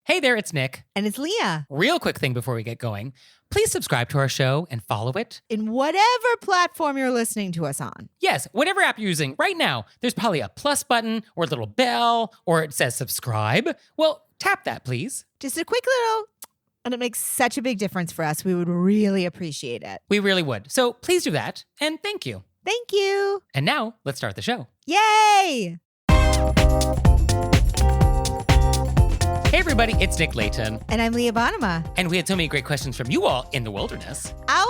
Hey there, it's Nick. And it's Leah. Real quick thing before we get going. Please subscribe to our show and follow it. In whatever platform you're listening to us on. Yes, whatever app you're using right now, there's probably a plus button or a little bell or it says subscribe. Well, tap that, please. Just a quick little, and it makes such a big difference for us. We would really appreciate it. We really would. So please do that, and thank you. Thank you. And now, let's start the show. Yay! Hey everybody, it's Nick Layton. And I'm Leah Bonema. And we had so many great questions from you all in the wilderness. Ow!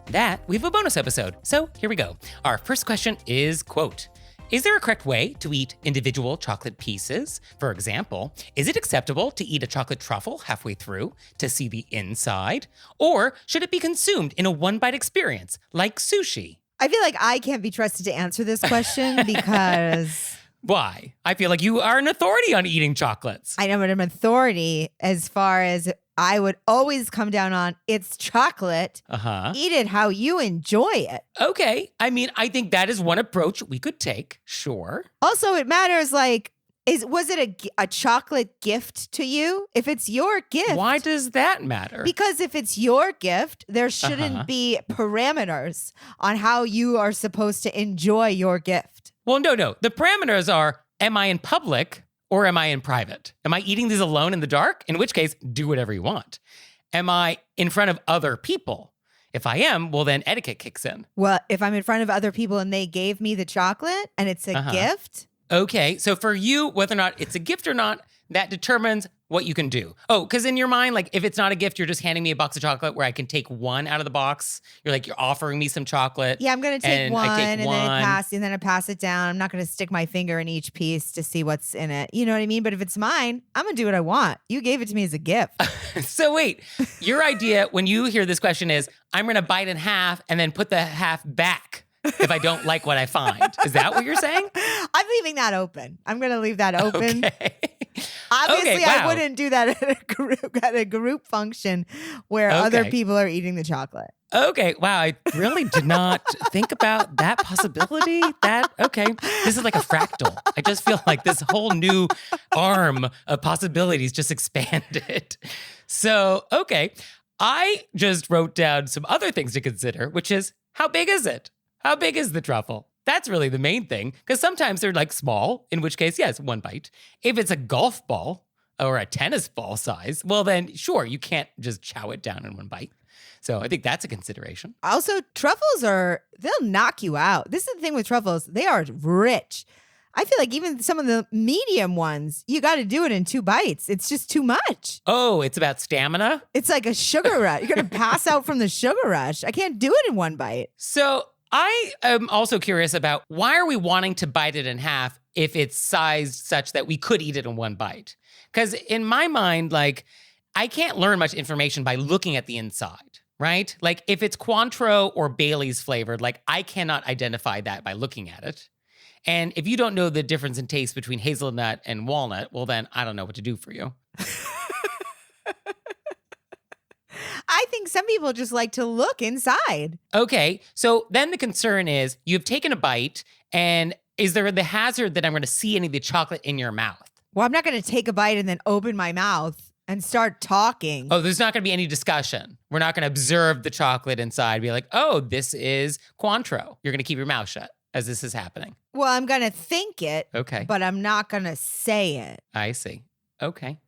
That, we have a bonus episode. So here we go. Our first question is, quote, is there a correct way to eat individual chocolate pieces? For example, is it acceptable to eat a chocolate truffle halfway through to see the inside? Or should it be consumed in a one-bite experience, like sushi? I feel like I can't be trusted to answer this question because... Why? I feel like you are an authority on eating chocolates. I know, but I'm an authority as far as I would always come down on it's chocolate. Eat it how you enjoy it. Okay. I mean, I think that is one approach we could take. Sure. Also, it matters like, was it a chocolate gift to you? If it's your gift. Why does that matter? Because if it's your gift, there shouldn't be parameters on how you are supposed to enjoy your gift. Well, no. The parameters are, am I in public or am I in private? Am I eating these alone in the dark? In which case, do whatever you want. Am I in front of other people? If I am, well, then etiquette kicks in. Well, if I'm in front of other people and they gave me the chocolate and it's a gift. Okay, so for you, whether or not it's a gift or not, that determines what you can do. Oh, because in your mind, like if it's not a gift, you're just handing me a box of chocolate where I can take one out of the box. You're offering me some chocolate. Yeah, I'm going to take one and one. then I pass it down. I'm not going to stick my finger in each piece to see what's in it. You know what I mean? But if it's mine, I'm going to do what I want. You gave it to me as a gift. So wait, your idea when you hear this question is, I'm going to bite in half and then put the half back if I don't like what I find. Is that what you're saying? I'm leaving that open. I'm going to leave that open. Okay. Obviously, okay, wow. I wouldn't do that at a group function where other people are eating the chocolate. Okay, wow, I really did not think about that possibility. This is like a fractal. I just feel like this whole new arm of possibilities just expanded. So, okay, I just wrote down some other things to consider, which is, how big is it? How big is the truffle? That's really the main thing, because sometimes they're small, in which case, yes, one bite. If it's a golf ball or a tennis ball size, well then, sure, you can't just chow it down in one bite. So I think that's a consideration. Also, truffles they'll knock you out. This is the thing with truffles. They are rich. I feel like even some of the medium ones, you got to do it in 2 bites. It's just too much. Oh, it's about stamina? It's like a sugar rush. You're going to pass out from the sugar rush. I can't do it in 1 bite. So I am also curious about why are we wanting to bite it in half if it's sized such that we could eat it in 1 bite? Because in my mind, I can't learn much information by looking at the inside, right? If it's Cointreau or Bailey's flavored, I cannot identify that by looking at it. And if you don't know the difference in taste between hazelnut and walnut, well then I don't know what to do for you. I think some people just like to look inside. Okay, so then the concern is you've taken a bite, and is there the hazard that I'm going to see any of the chocolate in your mouth? Well, I'm not going to take a bite and then open my mouth and start talking. Oh, there's not going to be any discussion. We're not going to observe the chocolate inside, be like, oh, this is Cointreau. You're going to keep your mouth shut as this is happening. Well, I'm going to think it, okay, but I'm not going to say it. I see. Okay.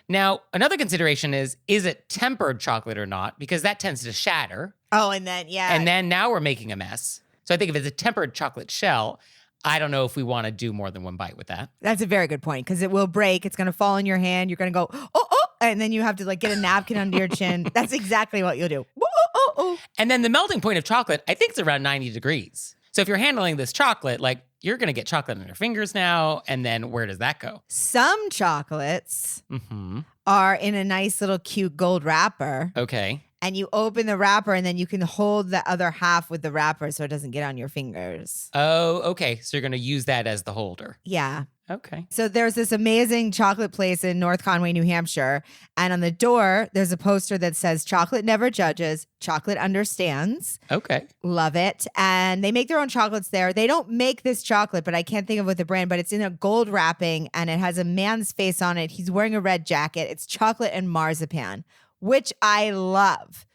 Now, another consideration is it tempered chocolate or not? Because that tends to shatter. Oh, and then, yeah. And then now we're making a mess. So I think if it's a tempered chocolate shell, I don't know if we want to do more than 1 bite with that. That's a very good point, because it will break. It's going to fall in your hand. You're going to go, oh, and then you have to get a napkin under your chin. That's exactly what you'll do. Oh. And then the melting point of chocolate, I think it's around 90 degrees. So if you're handling this chocolate, you're going to get chocolate on your fingers now, and then where does that go? Some chocolates are in a nice little cute gold wrapper. Okay. And you open the wrapper, and then you can hold the other half with the wrapper so it doesn't get on your fingers. Oh, okay. So you're going to use that as the holder. Yeah. Okay. So there's this amazing chocolate place in North Conway, New Hampshire. And on the door, there's a poster that says, chocolate never judges, chocolate understands. Okay. Love it. And they make their own chocolates there. They don't make this chocolate, but I can't think of what the brand, but it's in a gold wrapping and it has a man's face on it. He's wearing a red jacket. It's chocolate and marzipan, which I love.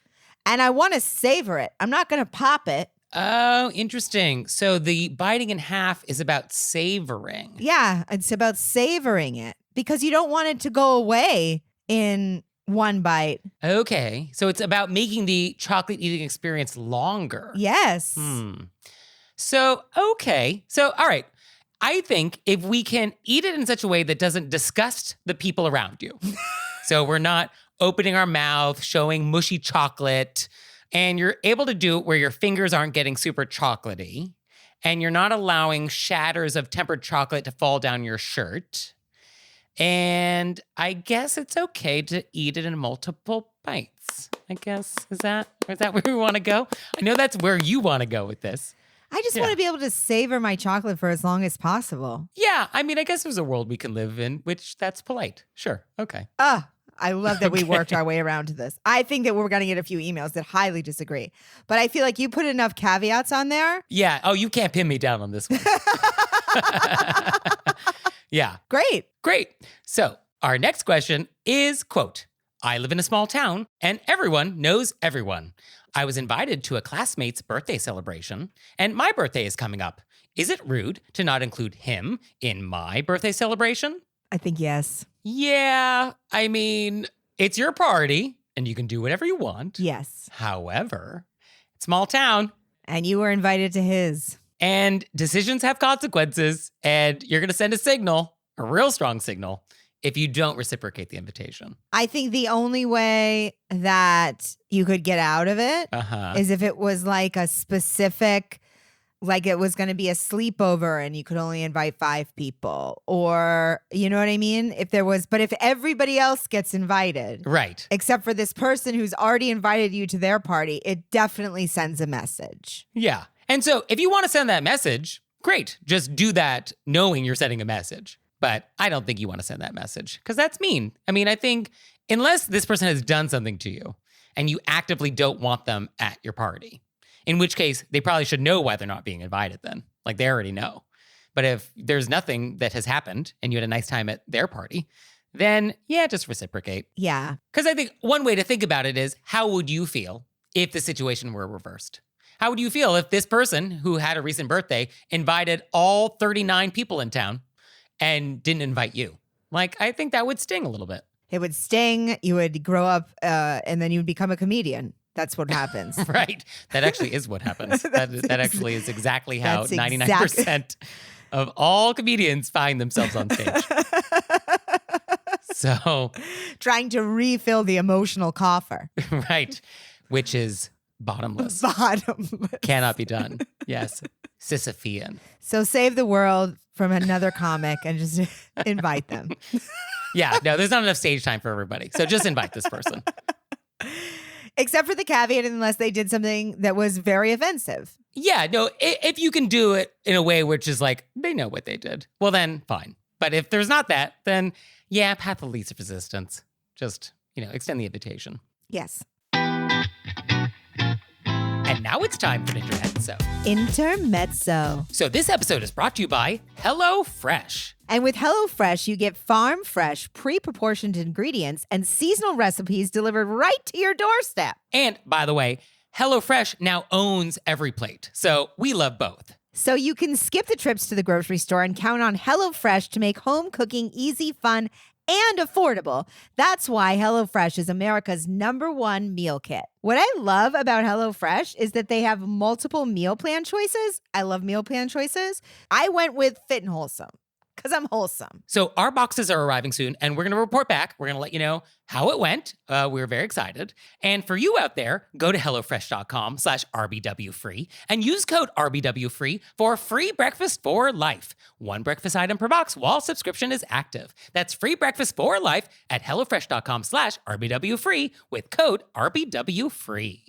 And I want to savor it. I'm not going to pop it. Oh, interesting. So the biting in half is about savoring. Yeah, it's about savoring it because you don't want it to go away in one bite. Okay. So it's about making the chocolate eating experience longer. Yes. So, okay. So, all right. I think if we can eat it in such a way that doesn't disgust the people around you. So we're not opening our mouth, showing mushy chocolate, and you're able to do it where your fingers aren't getting super chocolatey, and you're not allowing shatters of tempered chocolate to fall down your shirt. And I guess it's okay to eat it in multiple bites. I guess, is that where we want to go? I know that's where you want to go with this. I just want to be able to savor my chocolate for as long as possible. Yeah, I mean, I guess there's a world we can live in, which that's polite. Sure, okay. I love that we worked our way around to this. I think that we're going to get a few emails that highly disagree. But I feel like you put enough caveats on there. Yeah. Oh, you can't pin me down on this one. Yeah. Great. So our next question is, quote, I live in a small town and everyone knows everyone. I was invited to a classmate's birthday celebration and my birthday is coming up. Is it rude to not include him in my birthday celebration? I think yes. Yeah, I mean, it's your party and you can do whatever you want. Yes. However, it's a small town. And you were invited to his. And decisions have consequences. And you're going to send a signal, a real strong signal, if you don't reciprocate the invitation. I think the only way that you could get out of it is if it was like a specific, like it was going to be a sleepover and you could only invite 5 people, or you know what I mean? But if everybody else gets invited, Right. except for this person who's already invited you to their party, it definitely sends a message. Yeah. And so if you want to send that message, great. Just do that knowing you're sending a message. But I don't think you want to send that message because that's mean. I mean, I think unless this person has done something to you and you actively don't want them at your party, in which case they probably should know why they're not being invited then. Like they already know. But if there's nothing that has happened and you had a nice time at their party, then yeah, just reciprocate. Yeah. Because I think one way to think about it is, how would you feel if the situation were reversed? How would you feel if this person who had a recent birthday invited all 39 people in town and didn't invite you? Like, I think that would sting a little bit. It would sting. You would grow up and then you would become a comedian. That's what happens. Right. That actually is what happens. That actually is exactly how 99% of all comedians find themselves on stage. So, trying to refill the emotional coffer. Right. Which is bottomless. Bottomless. Cannot be done. Yes. Sisyphean. So save the world from another comic and just invite them. Yeah. No, there's not enough stage time for everybody. So just invite this person. Except for the caveat, unless they did something that was very offensive. Yeah. No, if you can do it in a way which is like, they know what they did, well, then fine. But if there's not that, then yeah, path of least resistance. Just, extend the invitation. Yes. And now it's time for Intermezzo. Intermezzo. So this episode is brought to you by HelloFresh. And with HelloFresh, you get farm fresh, pre-proportioned ingredients and seasonal recipes delivered right to your doorstep. And by the way, HelloFresh now owns every plate. So we love both. So you can skip the trips to the grocery store and count on HelloFresh to make home cooking easy, fun, and affordable. That's why HelloFresh is America's #1 meal kit. What I love about HelloFresh is that they have multiple meal plan choices. I love meal plan choices. I went with Fit and Wholesome because I'm wholesome. So our boxes are arriving soon, and we're going to report back. We're going to let you know how it went. We're very excited. And for you out there, go to HelloFresh.com/RBWFree and use code RBWFree for free breakfast for life. 1 breakfast item per box while subscription is active. That's free breakfast for life at HelloFresh.com/RBWFree with code RBWFree.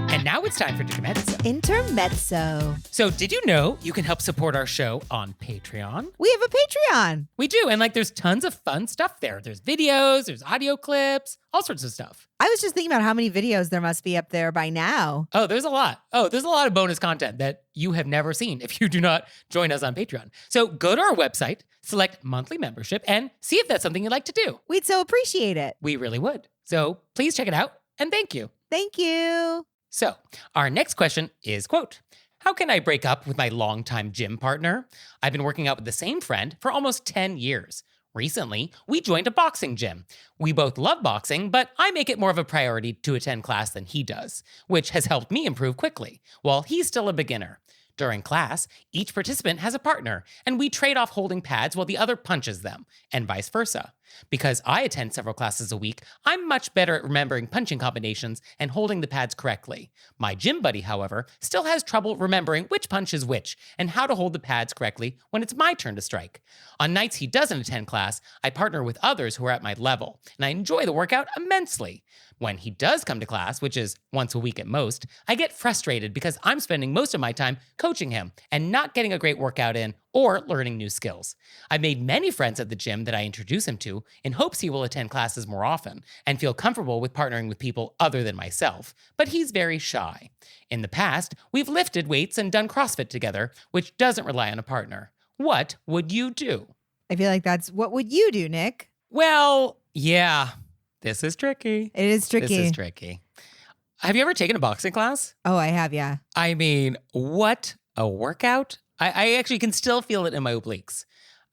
And And now it's time for Intermezzo. Intermezzo. So did you know you can help support our show on Patreon? We have a Patreon. We do. And there's tons of fun stuff there. There's videos, there's audio clips, all sorts of stuff. I was just thinking about how many videos there must be up there by now. Oh, there's a lot. There's a lot of bonus content that you have never seen if you do not join us on Patreon. So go to our website, select monthly membership, and see if that's something you'd like to do. We'd so appreciate it. We really would. So please check it out, and thank you. Thank you. So our next question is, quote, how can I break up with my longtime gym partner? I've been working out with the same friend for almost 10 years. Recently, we joined a boxing gym. We both love boxing, but I make it more of a priority to attend class than he does, which has helped me improve quickly, while he's still a beginner. During class, each participant has a partner, and we trade off holding pads while the other punches them, and vice versa. Because I attend several classes a week, I'm much better at remembering punching combinations and holding the pads correctly. My gym buddy, however, still has trouble remembering which punch is which and how to hold the pads correctly when it's my turn to strike. On nights he doesn't attend class, I partner with others who are at my level, and I enjoy the workout immensely. When he does come to class, which is once a week at most, I get frustrated because I'm spending most of my time coaching him and not getting a great workout in or learning new skills. I've made many friends at the gym that I introduce him to in hopes he will attend classes more often and feel comfortable with partnering with people other than myself, but he's very shy. In the past, we've lifted weights and done CrossFit together, which doesn't rely on a partner. What would you do? I feel like what would you do, Nick? Well, yeah, this is tricky. It is tricky. This is tricky. Have you ever taken a boxing class? Oh, I have, yeah. I mean, what a workout. I actually can still feel it in my obliques.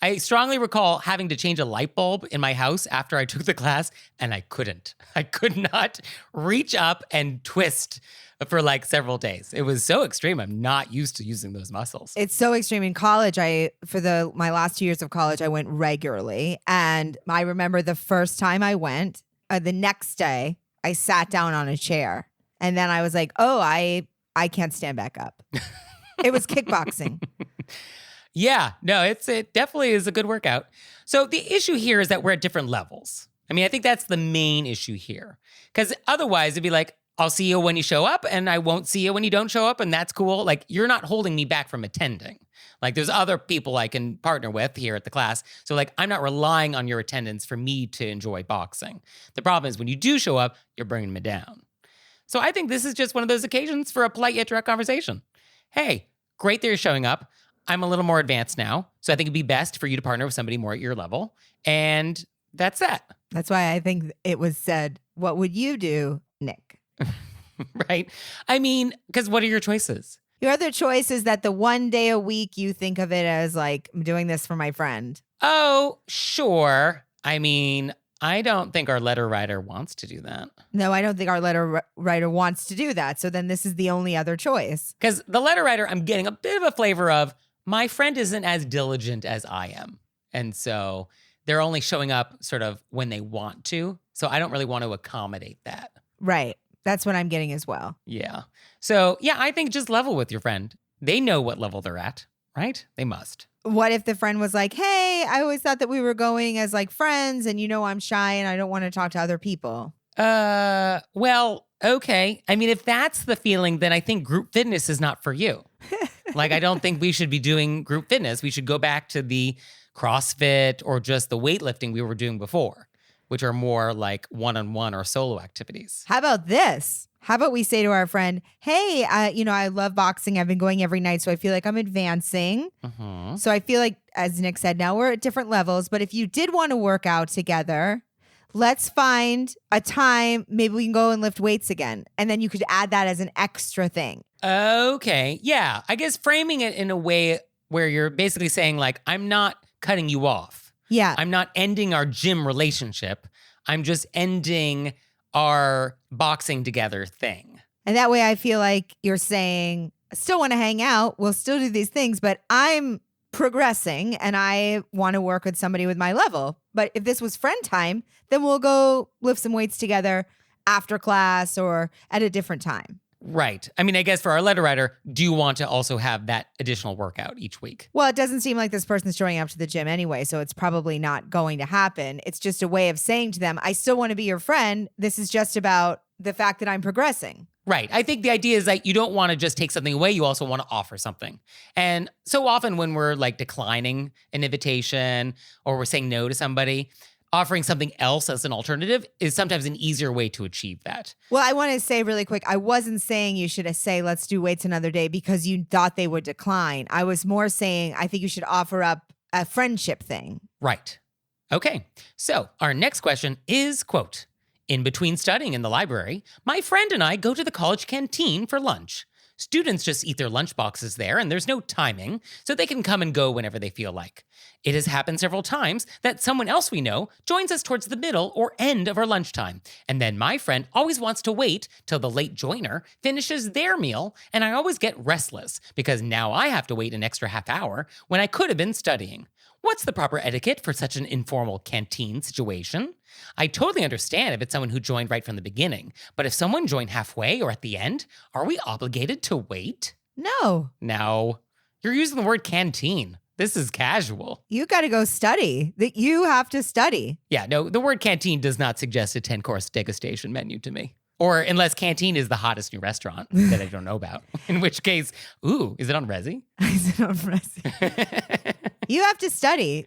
I strongly recall having to change a light bulb in my house after I took the class, and I couldn't. I could not reach up and twist for several days. It was so extreme. I'm not used to using those muscles. It's so extreme. In college, my last 2 years of college, I went regularly. And I remember the first time I went, the next day, I sat down on a chair. And then I was like, oh, I can't stand back up. It was kickboxing. Yeah, no, it definitely is a good workout. So the issue here is that we're at different levels. I mean, I think that's the main issue here. Because otherwise it'd be like, I'll see you when you show up and I won't see you when you don't show up, and that's cool. You're not holding me back from attending. There's other people I can partner with here at the class. So I'm not relying on your attendance for me to enjoy boxing. The problem is when you do show up, you're bringing me down. So I think this is just one of those occasions for a polite yet direct conversation. Hey, great that you're showing up. I'm a little more advanced now, so I think it'd be best for you to partner with somebody more at your level. And that's that. That's why I think it was said, what would you do, Nick? Right? I mean, because what are your choices? Your other choice is that the one day a week you think of it as I'm doing this for my friend. Oh, sure. I mean, I don't think our letter writer wants to do that. No, I don't think our letter writer wants to do that. So then this is the only other choice. Because the letter writer, I'm getting a bit of a flavor of, my friend isn't as diligent as I am. And so they're only showing up sort of when they want to. So I don't really want to accommodate that. Right. That's what I'm getting as well. Yeah. So yeah, I think just level with your friend. They know what level they're at, right? They must. What if the friend was like, hey, I always thought that we were going as friends and I'm shy and I don't want to talk to other people. Well, okay. I mean, if that's the feeling, then I think group fitness is not for you. I don't think we should be doing group fitness. We should go back to the CrossFit or just the weightlifting we were doing before, which are more one-on-one or solo activities. How about this? How about we say to our friend, hey, I love boxing. I've been going every night, so I feel like I'm advancing. Mm-hmm. So I feel like, as Nick said, now we're at different levels. But if you did want to work out together, let's find a time. Maybe we can go and lift weights again. And then you could add that as an extra thing. Okay. Yeah. I guess framing it in a way where you're basically saying I'm not cutting you off. Yeah. I'm not ending our gym relationship. I'm just ending our boxing together thing. And that way I feel like you're saying, I still want to hang out. We'll still do these things, but I'm progressing and I want to work with somebody with my level. But if this was friend time, then we'll go lift some weights together after class or at a different time. Right. I mean, I guess for our letter writer, do you want to also have that additional workout each week? Well, it doesn't seem like this person's showing up to the gym anyway, so it's probably not going to happen. It's just a way of saying to them, I still want to be your friend. This is just about the fact that I'm progressing. Right. I think the idea is that you don't want to just take something away. You also want to offer something. And so often when we're like declining an invitation or we're saying no to somebody, offering something else as an alternative is sometimes an easier way to achieve that. Well, I want to say really quick, I wasn't saying you should say, let's do waits another day because you thought they would decline. I was more saying, I think you should offer up a friendship thing. Right. Okay. So our next question is, quote, in between studying in the library, my friend and I go to the college canteen for lunch. Students just eat their lunch boxes there, and there's no timing, so they can come and go whenever they feel like. It has happened several times that someone else we know joins us towards the middle or end of our lunchtime, and then my friend always wants to wait till the late joiner finishes their meal, and I always get restless because now I have to wait an extra half hour when I could have been studying. What's the proper etiquette for such an informal canteen situation? I totally understand if it's someone who joined right from the beginning, but if someone joined halfway or at the end, are we obligated to wait? No. No. You're using the word canteen. This is casual. You got to go study. That you have to study. Yeah, no, the word canteen does not suggest a 10-course degustation menu to me. Or unless Canteen is the hottest new restaurant that I don't know about. In which case, ooh, is it on Resi? Is it on Resi? You have to study.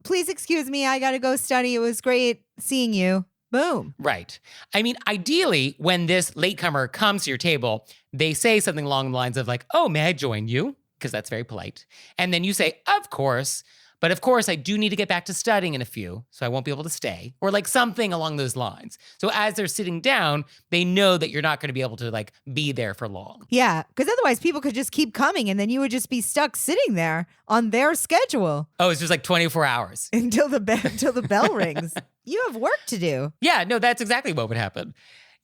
Please excuse me. I got to go study. It was great seeing you. Boom. Right. I mean, ideally, when this latecomer comes to your table, they say something along the lines of like, oh, may I join you? Because that's very polite. And then you say, of course. But of course, I do need to get back to studying in a few, so I won't be able to stay. Or like something along those lines. So as they're sitting down, they know that you're not going to be able to like be there for long. Yeah, because otherwise people could just keep coming and then you would just be stuck sitting there on their schedule. Oh, it's just like 24 hours. Until the bell rings. You have work to do. Yeah, no, that's exactly what would happen.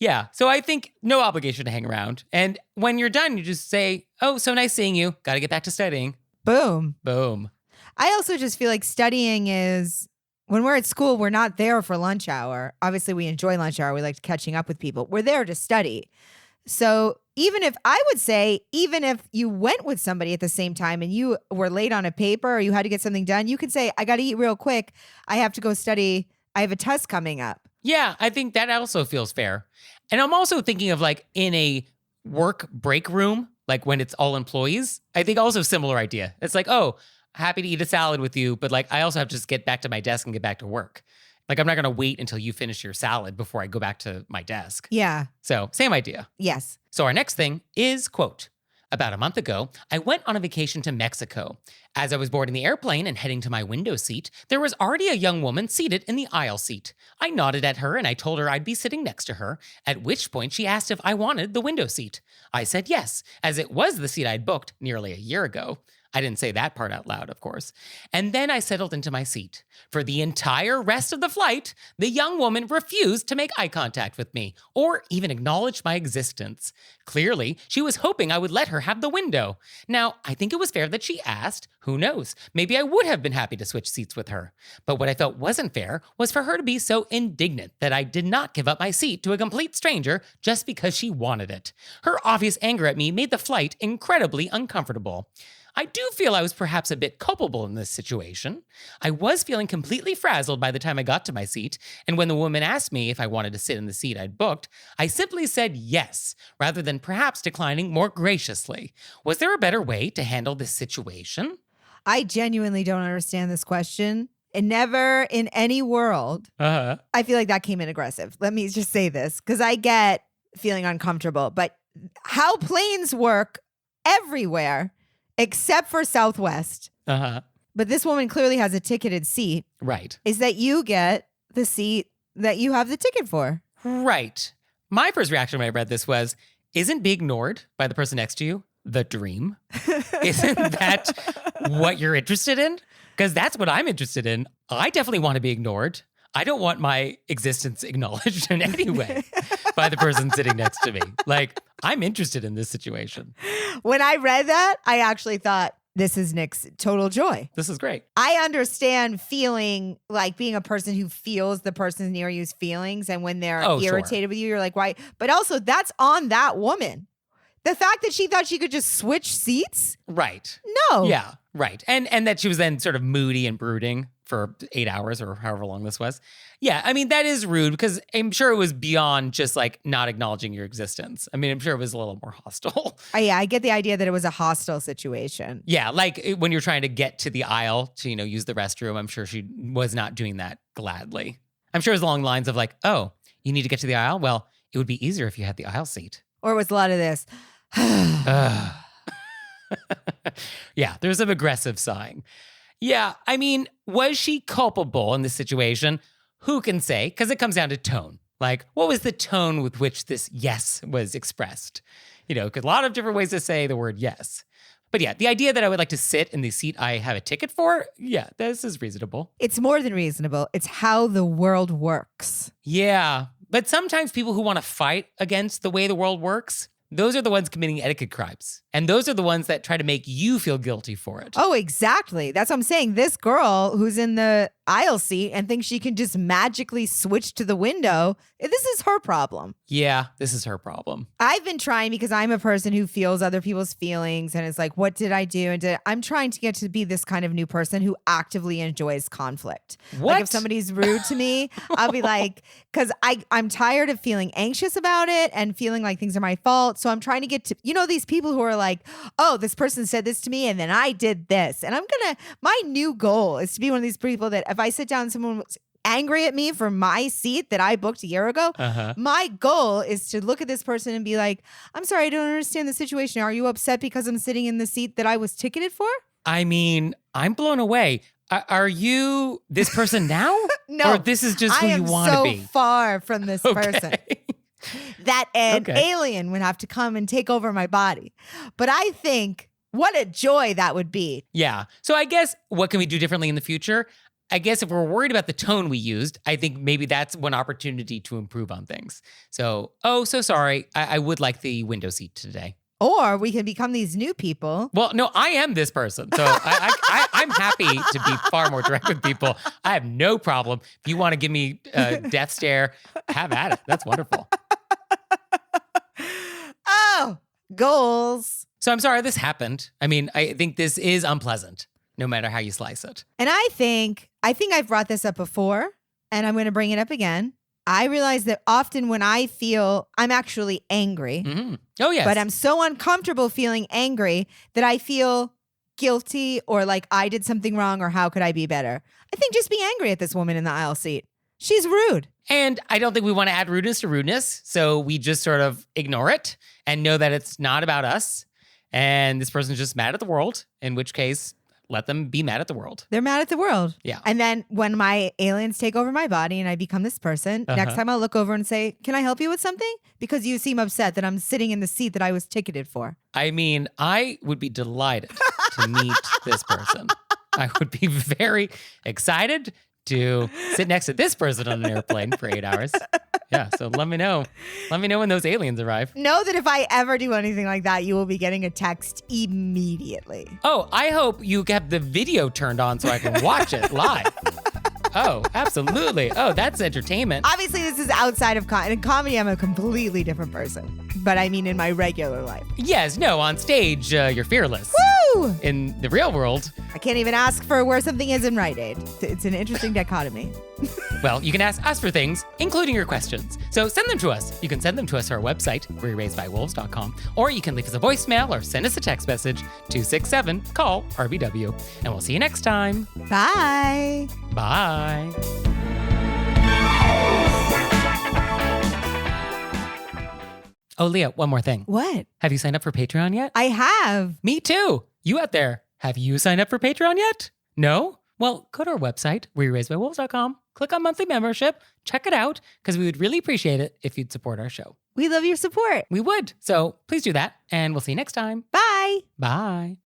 Yeah, so I think no obligation to hang around. And when you're done, you just say, oh, so nice seeing you. Got to get back to studying. Boom. Boom. I also just feel like studying is, when we're at school, we're not there for lunch hour. Obviously, we enjoy lunch hour. We like catching up with people. We're there to study. So even if you went with somebody at the same time and you were late on a paper or you had to get something done, you could say, I got to eat real quick. I have to go study. I have a test coming up. Yeah, I think that also feels fair. And I'm also thinking of like in a work break room, like when it's all employees, I think also similar idea. It's like, oh, happy to eat a salad with you, but like I also have to just get back to my desk and get back to work. Like I'm not going to wait until you finish your salad before I go back to my desk. Yeah. So same idea. Yes. So our next thing is, quote, about a month ago, I went on a vacation to Mexico. As I was boarding the airplane and heading to my window seat, there was already a young woman seated in the aisle seat. I nodded at her and I told her I'd be sitting next to her, at which point she asked if I wanted the window seat. I said yes, as it was the seat I'd booked nearly a year ago. I didn't say that part out loud, of course. And then I settled into my seat. For the entire rest of the flight, the young woman refused to make eye contact with me or even acknowledge my existence. Clearly, she was hoping I would let her have the window. Now, I think it was fair that she asked. Who knows? Maybe I would have been happy to switch seats with her. But what I felt wasn't fair was for her to be so indignant that I did not give up my seat to a complete stranger just because she wanted it. Her obvious anger at me made the flight incredibly uncomfortable. I do feel I was perhaps a bit culpable in this situation. I was feeling completely frazzled by the time I got to my seat, and when the woman asked me if I wanted to sit in the seat I'd booked, I simply said yes, rather than perhaps declining more graciously. Was there a better way to handle this situation? I genuinely don't understand this question. And never in any world, I feel like that came in aggressive. Let me just say this, because I get feeling uncomfortable, but how planes work everywhere except for Southwest. But this woman clearly has a ticketed seat. Right. Is that you get the seat that you have the ticket for. Right. My first reaction when I read this was, isn't being ignored by the person next to you the dream? Isn't that what you're interested in? Because that's what I'm interested in. I definitely want to be ignored. I don't want my existence acknowledged in any way by the person sitting next to me. Like, I'm interested in this situation. When I read that, I actually thought, this is Nick's total joy. This is great. I understand feeling like being a person who feels the person near you's feelings. And when they're irritated with you, you're like, why? But also, that's on that woman. The fact that she thought she could just switch seats? Right. No. Yeah, right. And that she was then sort of moody and brooding for 8 hours or however long this was. Yeah, I mean, that is rude because I'm sure it was beyond just like not acknowledging your existence. I mean, I'm sure it was a little more hostile. Yeah, I get the idea that it was a hostile situation. Yeah, like when you're trying to get to the aisle to, use the restroom, I'm sure she was not doing that gladly. I'm sure it was along the lines of like, oh, you need to get to the aisle? Well, it would be easier if you had the aisle seat. Or it was a lot of this. Yeah, there's some aggressive sighing. Yeah, I mean, was she culpable in this situation? Who can say? Because it comes down to tone. Like, what was the tone with which this yes was expressed? Because a lot of different ways to say the word yes. But yeah, the idea that I would like to sit in the seat I have a ticket for, yeah, this is reasonable. It's more than reasonable. It's how the world works. Yeah, but sometimes people who want to fight against the way the world works, those are the ones committing etiquette crimes. And those are the ones that try to make you feel guilty for it. Oh, exactly. That's what I'm saying. This girl who's in the aisle seat and thinks she can just magically switch to the window, this is her problem. Yeah, this is her problem. I've been trying because I'm a person who feels other people's feelings and is like, what did I do? And I'm trying to get to be this kind of new person who actively enjoys conflict. What? Like if somebody's rude to me, I'll be like, because I'm tired of feeling anxious about it and feeling like things are my fault. So I'm trying to get to, these people who are like, oh, this person said this to me and then I did this. And my new goal is to be one of these people that if I sit down and someone was angry at me for my seat that I booked a year ago, my goal is to look at this person and be like, I'm sorry, I don't understand the situation. Are you upset because I'm sitting in the seat that I was ticketed for? I mean, I'm blown away. Are you this person now? No. Or this is just who you want to be? I am so far from this person. That an alien would have to come and take over my body. But I think what a joy that would be. Yeah. So I guess what can we do differently in the future? I guess if we're worried about the tone we used, I think maybe that's one opportunity to improve on things. So sorry. I would like the window seat today. Or we can become these new people. Well, no, I am this person. So I'm happy to be far more direct with people. I have no problem. If you want to give me a death stare, have at it. That's wonderful. Oh, goals. So I'm sorry this happened. I mean, I think this is unpleasant, no matter how you slice it. And I think I've brought this up before, and I'm going to bring it up again. I realize that often when I feel I'm actually angry, oh yes, but I'm so uncomfortable feeling angry that I feel guilty or like I did something wrong or how could I be better? I think just be angry at this woman in the aisle seat. She's rude. And I don't think we want to add rudeness to rudeness. So we just sort of ignore it and know that it's not about us. And this person's just mad at the world, in which case, let them be mad at the world. They're mad at the world. Yeah. And then when my aliens take over my body and I become this person, next time I'll look over and say, can I help you with something? Because you seem upset that I'm sitting in the seat that I was ticketed for. I mean, I would be delighted to meet this person. I would be very excited to sit next to this person on an airplane for 8 hours. Yeah, so let me know. Let me know when those aliens arrive. Know that if I ever do anything like that, you will be getting a text immediately. Oh, I hope you have the video turned on so I can watch it live. Oh, absolutely. Oh, that's entertainment. Obviously, this is outside of in comedy. I'm a completely different person. But I mean in my regular life. Yes, no, on stage, you're fearless. Woo! In the real world. I can't even ask for where something is in Rite Aid. It's an interesting dichotomy. Well, you can ask us for things, including your questions. So send them to us. You can send them to us at our website, wereraisedbywolves.com, or you can leave us a voicemail or send us a text message, 267-CALL-RBW. And we'll see you next time. Bye. Bye. Oh, Leah, one more thing. What? Have you signed up for Patreon yet? I have. Me too. You out there, have you signed up for Patreon yet? No? Well, go to our website, wereraisedbywolves.com, click on monthly membership, check it out, because we would really appreciate it if you'd support our show. We love your support. We would. So please do that, and we'll see you next time. Bye. Bye.